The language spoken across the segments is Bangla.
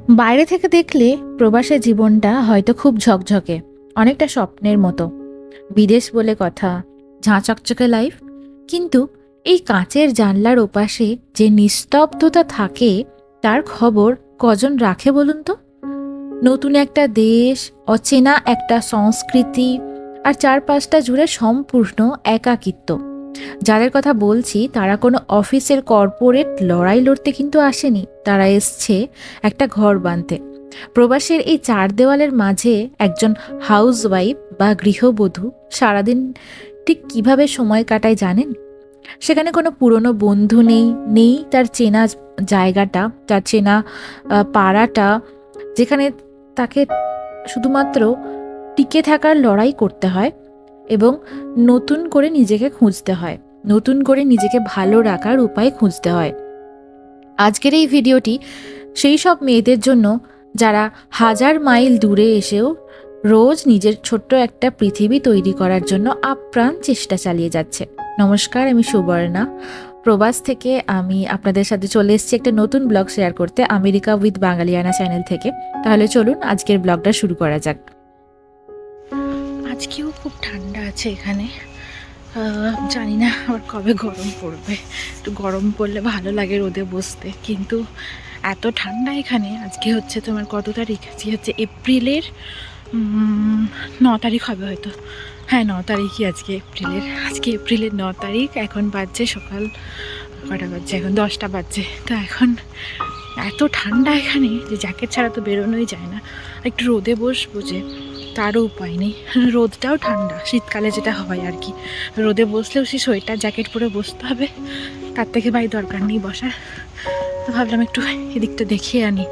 বাইরে থেকে দেখলে প্রবাসের জীবনটা হয়তো খুব ঝকঝকে, অনেকটা স্বপ্নের মতো। বিদেশ বলে কথা, ঝাঁ চকচকে লাইফ। কিন্তু এই কাঁচের জানলার ওপাশে যে নিস্তব্ধতা থাকে, তার খবর কজন রাখে বলুন তো? নতুন একটা দেশ, অচেনা একটা সংস্কৃতি, আর চারপাশটা জুড়ে সম্পূর্ণ একাকিত্ব। যাদের কথা বলছি তারা কোনো অফিসের কর্পোরেট লড়াই লড়তে কিন্তু আসেনি, তারা এসছে একটা ঘর বাঁধতে। প্রবাসের এই চার দেওয়ালের মাঝে একজন হাউসওয়াইফ বা গৃহবধূ সারাদিন ঠিক কিভাবে সময় কাটায় জানেন? সেখানে কোনো পুরনো বন্ধু নেই, নেই তার চেনা জায়গাটা, তার চেনা পাড়াটা, যেখানে তাকে শুধুমাত্র টিকে থাকার লড়াই করতে হয় এবং নতুন করে নিজেকে খুঁজতে হয়, নতুন করে নিজেকে ভালো রাখার উপায় খুঁজতে হয়। আজকের এই ভিডিওটি সেই সব মেয়েদের জন্য যারা হাজার মাইল দূরে এসেও রোজ নিজের ছোট্ট একটা পৃথিবী তৈরি করার জন্য আপ্রাণ চেষ্টা চালিয়ে যাচ্ছে। নমস্কার, আমি সুবর্ণা। প্রবাস থেকে আমি আপনাদের সাথে চলে এসেছি একটা নতুন ব্লগ শেয়ার করতে, আমেরিকা উইথ বাঙালিয়ানা চ্যানেল থেকে। তাহলে চলুন আজকের ব্লগটা শুরু করা যাক। আজকেও খুব ঠান্ডা আছে এখানে। জানি না আবার কবে গরম পড়বে। একটু গরম পড়লে ভালো লাগে রোদে বসতে, কিন্তু এত ঠান্ডা এখানে। আজকে হচ্ছে তোমার কত তারিখ? আজকে হচ্ছে এপ্রিলের 9 তারিখ হবে হয়তো। হ্যাঁ, 9 তারিখই আজকে এপ্রিলের। আজকে এপ্রিলের 9 তারিখ। এখন বাজছে সকাল কটা বাজছে? এখন 10টা বাজছে। তো এখন এত ঠান্ডা এখানে যে জ্যাকেট ছাড়া তো বেরোনোই যায় না। একটু রোদে বসবো যে, তারও উপায় নেই। রোদটাও ঠান্ডা, শীতকালে যেটা হয় আর কি। রোদে বসলেও সেই সোয়েটার জ্যাকেট পরে বসতে হবে, তার থেকে ভাই দরকার নেই বসার। তো ভাবলাম একটু এদিকটা দেখিয়ে আনি।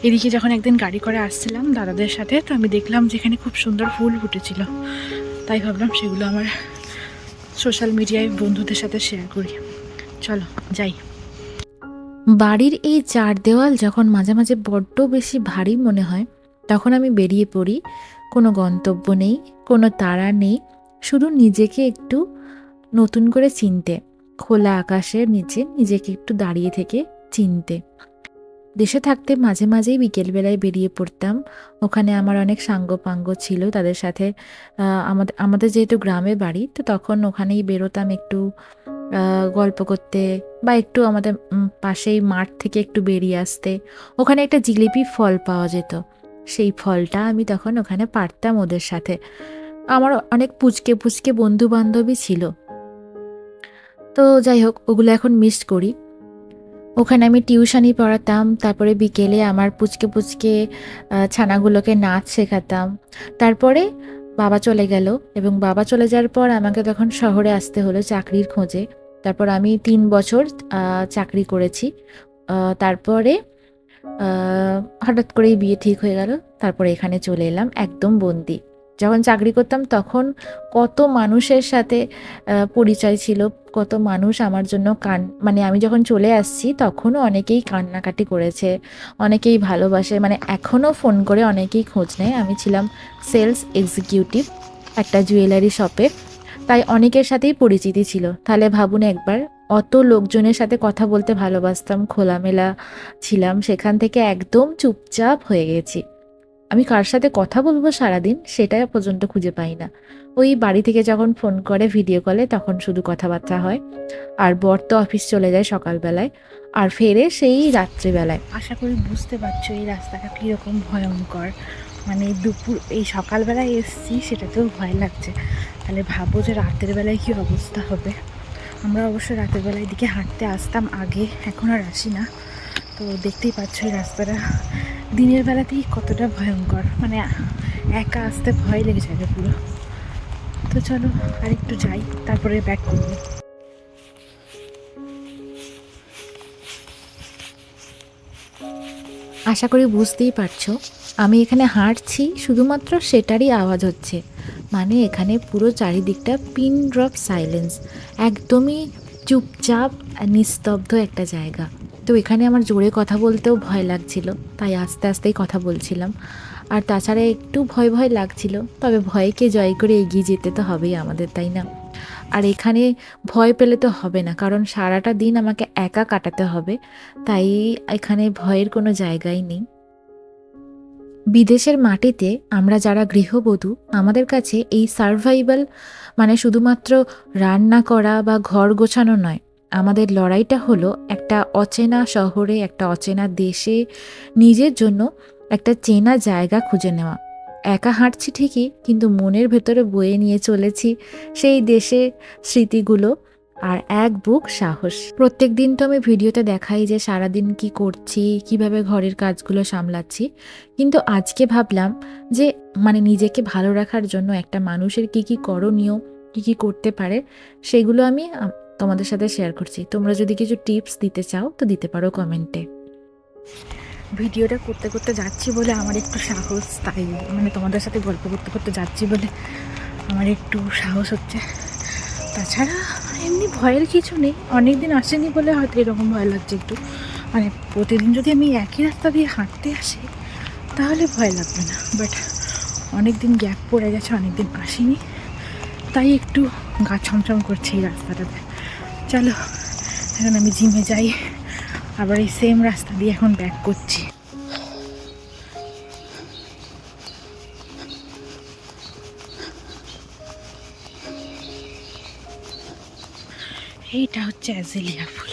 এদিকে যখন একদিন গাড়ি করে আসছিলাম দাদাদের সাথে, তো আমি দেখলাম যেখানে খুব সুন্দর ফুল ফুটেছিল। তাই ভাবলাম সেগুলো আমার সোশ্যাল মিডিয়ায় বন্ধুদের সাথে শেয়ার করি। চলো যাই। বাড়ির এই চার দেওয়াল যখন মাঝে মাঝে বড্ড বেশি ভারী মনে হয়, তখন আমি বেরিয়ে পড়ি। কোনো গন্তব্য নেই, কোনো তাড়া নেই, শুধু নিজেকে একটু নতুন করে চিনতে, খোলা আকাশের নিচে নিজেকে একটু দাঁড়িয়ে থেকে চিনতে। দেশে থাকতে মাঝে মাঝেই বিকেলবেলায় বেরিয়ে পড়তাম। ওখানে আমার অনেক সাঙ্গপাঙ্গ ছিল, তাদের সাথে আমাদের আমাদের যেহেতু গ্রামে বাড়ি, তো তখন ওখানেই বেরোতাম একটু গল্প করতে, বা একটু আমাদের পাশেই মাঠ থেকে একটু বেরিয়ে আসতে। ওখানে একটা জিলিপি ফল পাওয়া যেত, সেই ফলটা আমি তখন ওখানে পারতাম ওদের সাথে। আমার অনেক পুচকে পুচকে বন্ধু বান্ধবী ছিল। তো যাই হোক, ওগুলো এখন মিস করি। ওখানে আমি টিউশনি পড়াতাম, তারপরে বিকেলে আমার পুচকে পুচকে ছানাগুলোকে নাচ শেখাতাম। তারপরে বাবা চলে গেল, এবং বাবা চলে যাওয়ার পর আমাকে তখন শহরে আসতে হলো চাকরির খোঁজে। তারপর আমি 3 বছর চাকরি করেছি। তারপরে হঠাৎ করেই বিয়ে ঠিক হয়ে গেল। তারপরে এখানে চলে এলাম একদম বন্দি। যখন চাকরি করতাম তখন কত মানুষের সাথে পরিচয় ছিল, কত মানুষ আমার জন্য মানে আমি যখন চলে আসছি তখনও অনেকেই কান্নাকাটি করেছে, অনেকেই ভালোবাসে, মানে এখনও ফোন করে অনেকেই খোঁজ নেয়। আমি ছিলাম সেলস এক্সিকিউটিভ একটা জুয়েলারি শপে, তাই অনেকের সাথেই পরিচিতি ছিল। তাহলে ভাবুন একবার, অত লোকজনের সাথে কথা বলতে ভালোবাসতাম, খোলামেলা ছিলাম, সেখান থেকে একদম চুপচাপ হয়ে গেছি। আমি কার সাথে কথা বলবো সারাদিন সেটা পর্যন্ত খুঁজে পাই না। ওই বাড়ি থেকে যখন ফোন করে ভিডিও কলে তখন শুধু কথাবার্তা হয়। আর বর তো অফিস চলে যায় সকালবেলায়, আর ফেরে সেই রাত্রিবেলায়। আশা করি বুঝতে পারছো এই রাস্তাটা কীরকম ভয়ঙ্কর। মানে দুপুর এই সকালবেলায় এসছি সেটাতেও ভয় লাগছে, তাহলে ভাবো যে রাতের বেলায় কী অবস্থা হবে। আমরা অবশ্য রাতের বেলায় দিকে হাঁটতে আসতাম আগে, এখন আর আসি না। তো দেখতেই পাচ্ছ এই রাস্তাটা দিনের বেলাতেই কতটা ভয়ঙ্কর, মানে একা আসতে ভয় লেগে যাবে পুরো। তো চলো আর একটু যাই, তারপরে ব্যাক করবো। আশা করি বুঝতেই পারছো, আমি এখানে হাঁটছি শুধুমাত্র সেটারই আওয়াজ হচ্ছে। মানে এখানে পুরো চারিদিকটা পিন ড্রপ সাইলেন্স, একদমই চুপচাপ নিস্তব্ধ একটা জায়গা। তো এখানে আমার জোরে কথা বলতেও ভয় লাগছিল, তাই আস্তে আস্তেই কথা বলছিলাম। আর তাছাড়া একটু ভয় ভয় লাগছিল, তবে ভয়কে জয় করে এগিয়ে যেতে তো হবেই আমাদের, তাই না? আর এখানে ভয় পেলে তো হবে না, কারণ সারাটা দিন আমাকে একা কাটাতে হবে, তাই এখানে ভয়ের কোনো জায়গাই নেই। বিদেশের মাটিতে আমরা যারা গৃহবধূ, আমাদের কাছে এই সারভাইভাল মানে শুধুমাত্র রান্না করা বা ঘর গোছানো নয়। আমাদের লড়াইটা হলো একটা অচেনা শহরে, একটা অচেনা দেশে নিজের জন্য একটা চেনা জায়গা খুঁজে নেওয়া। একা হাঁটছি ঠিকই, কিন্তু মনের ভেতরে বয়ে নিয়ে চলেছি সেই দেশে স্মৃতিগুলো আর এক বুক সাহস। প্রত্যেক দিন তো আমি ভিডিওতে দেখাই যে সারাদিন কি করছি, কিভাবে ঘরের কাজগুলো সামলাচ্ছি, কিন্তু আজকে ভাবলাম যে মানে নিজেকে ভালো রাখার জন্য একটা মানুষের কি কি করণীয়, কি কি করতে পারে, সেগুলো আমি তোমাদের সাথে শেয়ার করছি। তোমরা যদি কিছু টিপস দিতে চাও তো দিতে পারো কমেন্টে। ভিডিওটা করতে করতে যাচ্ছি বলে আমার একটু সাহস, তাই মানে তোমাদের সাথে গল্প করতে করতে যাচ্ছি বলে আমার একটু সাহস হচ্ছে। তাছাড়া এমনি ভয়ের কিছু নেই, অনেক দিন আসেনি বলে হয়তো এরকম ভয় লাগছে একটু। মানে প্রতিদিন যদি আমি একই রাস্তা দিয়ে হাঁটতে আসি তাহলে ভয় লাগবে না, বাট অনেক দিন গ্যাপ পড়ে গেছে, অনেক দিন আসিনি, তাই একটু গা ছমছম করছে এই রাস্তাটাতে। চলো এখন আমি জিমে যাই, আবার এই সেম রাস্তা দিয়ে এখন ব্যাক করছি। এইটা হচ্ছে অ্যাজেলিয়া ফুল।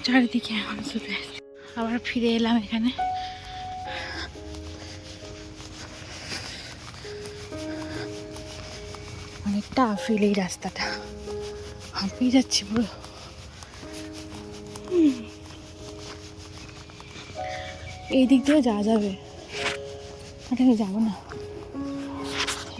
চারিদিকে এখন শুধু আবার ফিরে এলাম এখানে। অনেকটা আফিল এই রাস্তাটা, হাঁপিয়ে যাচ্ছি পুরো। এই দিক দিয়ে যাওয়া যাবে, এখানে যাবো না,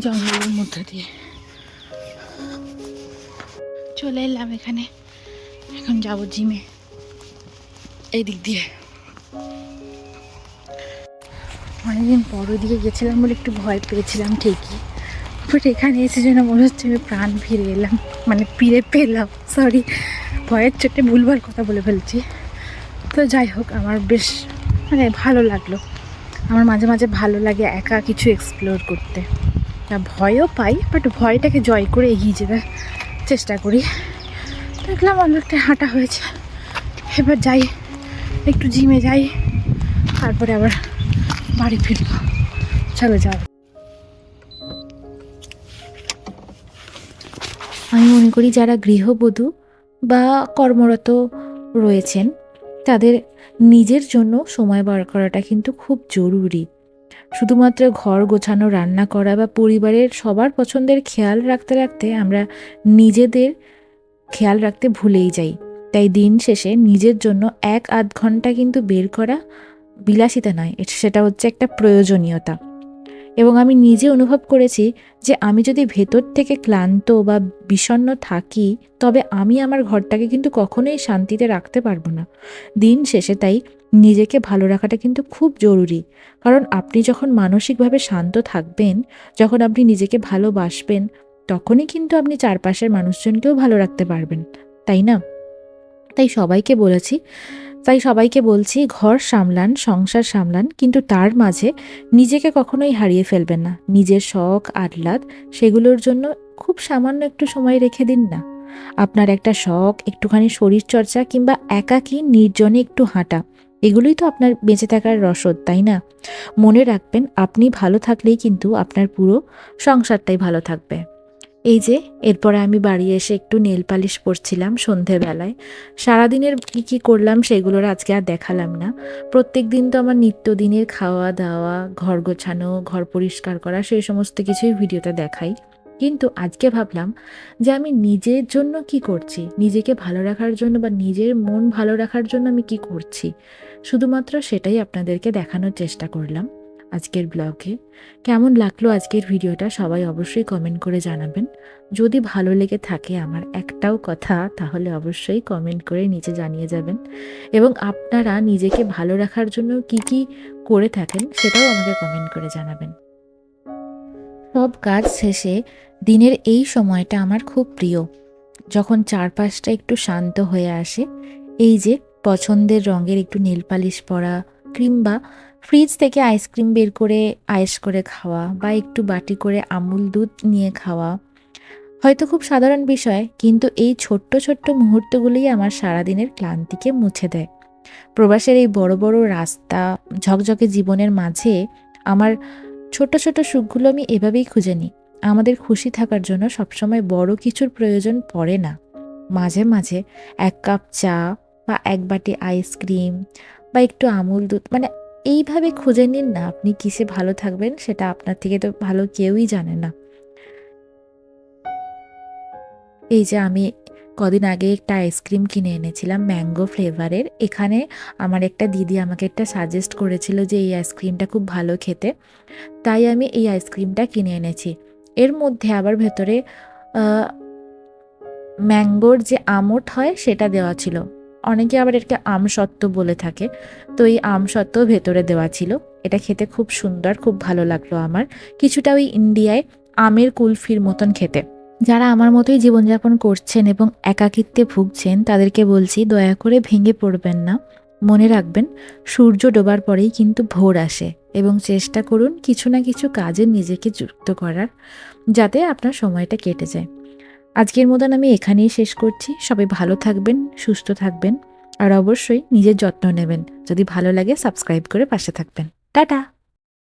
জঙ্গলের মধ্যে দিয়ে চলে এলাম এখানে। এখন যাবো জিমে এই দিক দিয়ে। অনেকদিন পর ওইদিকে গেছিলাম বলে একটু ভয় পেয়েছিলাম ঠিকই, বাট এখানে এসে যেন মনে হচ্ছে আমি প্রাণ ফিরে এলাম, মানে ফিরে পেলাম। সরি, ভয়ের চোটে ভুলভাল কথা বলে ফেলছি। তো যাই হোক, আমার বেশ মানে ভালো লাগলো। আমার মাঝে মাঝে ভালো লাগে একা কিছু এক্সপ্লোর করতে, ভয়ও পাই, বাট ভয়টাকে জয় করে এগিয়ে যেতে চেষ্টা করি। দেখলাম অনেকটা হাঁটা হয়েছে, এবার যাই একটু জিমে যাই, তারপরে আবার বাড়ি ফিরব। চলে যাও। আমি মনে করি যারা গৃহবধূ বা কর্মরত রয়েছেন তাদের নিজের জন্য সময় বার করাটা কিন্তু খুব জরুরি। শুধুমাত্র ঘর গোছানো, রান্না করা বা পরিবারের সবার পছন্দের খেয়াল রাখতে রাখতে আমরা নিজেদের খেয়াল রাখতে ভুলেই যাই। তাই দিন শেষে নিজের জন্য 1-8 ঘন্টা কিন্তু বের করা বিলাসিতা নয়, সেটা হচ্ছে একটা প্রয়োজনীয়তা। এবং আমি নিজে অনুভব করেছি যে আমি যদি ভেতর থেকে ক্লান্ত বা বিষণ্ণ থাকি, তবে আমি আমার ঘরটাকে কিন্তু কখনোই শান্তিতে রাখতে পারবো না দিন শেষে। তাই নিজেকে ভালো রাখাটা কিন্তু খুব জরুরি, কারণ আপনি যখন মানসিকভাবে শান্ত থাকবেন, যখন আপনি নিজেকে ভালোবাসবেন, তখনই কিন্তু আপনি চারপাশের মানুষজনকেও ভালো রাখতে পারবেন, তাই না? তাই সবাইকে বলছি, ঘর সামলান, সংসার সামলান, কিন্তু তার মাঝে নিজেকে কখনোই হারিয়ে ফেলবেন না। নিজের শখ আহ্লাদ সেগুলোর জন্য খুব সামান্য একটু সময় রেখে দিন না। আপনার একটা শখ, একটুখানি শরীরচর্চা কিংবা একাকী নির্জনে একটু হাঁটা, এগুলোই তো আপনার বেঁচে থাকার রসদ, তাই না? মনে রাখবেন, আপনি ভালো থাকলেই কিন্তু আপনার পুরো সংসারটাই ভালো থাকবে। এই যে এরপরে আমি বাড়ি এসে একটু নেল পালিশ পরছিলাম সন্ধেবেলায়। সারাদিনের কী কী করলাম সেগুলোর আজকে আর দেখালাম না। প্রত্যেক দিন তো আমার নিত্যদিনের খাওয়া দাওয়া, ঘর গোছানো, ঘর পরিষ্কার করা, সেই সমস্ত কিছুই ভিডিওতে দেখাই। কিন্তু আজকে ভাবলাম যে আমি নিজের জন্য কি করছি, নিজেকে ভালো রাখার জন্য বা নিজের মন ভালো রাখার জন্য আমি কি করছি, শুধুমাত্র সেটাই আপনাদেরকে দেখানোর চেষ্টা করলাম আজকের ব্লগে। কেমন লাগলো আজকের ভিডিওটা সবাই অবশ্যই কমেন্ট করে জানাবেন। যদি ভালো লেগে থাকে আমার একটাও কথা, তাহলে অবশ্যই কমেন্ট করে নিচে জানিয়ে যাবেন, এবং আপনারা নিজেকে ভালো রাখার জন্য কি কি করে থাকেন সেটাও আমাকে কমেন্ট করে জানাবেন। সব কাজ শেষে দিনের এই সময়টা আমার খুব প্রিয়, যখন চারপাশটা একটু শান্ত হয়ে আসে। এই যে পছন্দের রঙের একটু নেল পালিশ পরা, কিংবা ফ্রিজ থেকে আইসক্রিম বের করে আয়েশ করে খাওয়া, বা একটু বাটি করে আমুল দুধ নিয়ে খাওয়া, হয়তো খুব সাধারণ বিষয়, কিন্তু এই ছোট্ট ছোট্ট মুহূর্তগুলোই আমার সারাদিনের ক্লান্তিকে মুছে দেয়। প্রবাসের এই বড় বড় রাস্তা, ঝকঝকে জীবনের মাঝে আমার ছোট ছোট সুখগুলো আমি এভাবেই খুঁজে নিই। আমাদের খুশি থাকার জন্য সবসময় বড় কিছুর প্রয়োজন পড়ে না। মাঝে মাঝে ১ কাপ চা বা ১ বাটি আইসক্রিম বা একটু আমুল দুধ, মানে এইভাবে খুঁজে নিন না আপনি কিসে ভালো থাকবেন, সেটা আপনার থেকে তো ভালো কেউই জানে না। এই যে আমি কদিন আগে একটা আইসক্রিম কিনে এনেছিলাম ম্যাঙ্গো ফ্লেভারের। এখানে আমার একটা দিদি আমাকে একটা সাজেস্ট করেছিল যে এই আইসক্রিমটা খুব ভালো খেতে। তাই আমি এই আইসক্রিমটা কিনে এনেছি। এর মধ্যে আবার ভেতরে আ ম্যাঙ্গোর যে আমট হয় সেটা দেওয়া ছিল। অনেকে আবার এটাকে আমসত্ত্ব বলে থাকে। তো এই আমসত্ত্ব ভেতরে দেওয়া ছিল। এটা খেতে খুব সুন্দর, খুব ভালো লাগলো আমার। কিছুটা ওই ইন্ডিয়ায় আমের কুলফির মতন খেতে। যারা আমার মতোই জীবনযাপন করছেন এবং একাকিত্বে ভুগছেন তাদেরকে বলছি, দয়া করে ভেঙে পড়বেন না। মনে রাখবেন, সূর্য ডোবার পরেই কিন্তু ভোর আসে এবং চেষ্টা করুন কিছু না কিছু কাজে নিজেকে যুক্ত করার, যাতে আপনার সময়টা কেটে যায়। আজকের মতন আমি এখানেই শেষ করছি। সবাই ভালো থাকবেন, সুস্থ থাকবেন আর অবশ্যই নিজের যত্ন নেবেন। যদি ভালো লাগে সাবস্ক্রাইব করে পাশে থাকবেন। টাটা!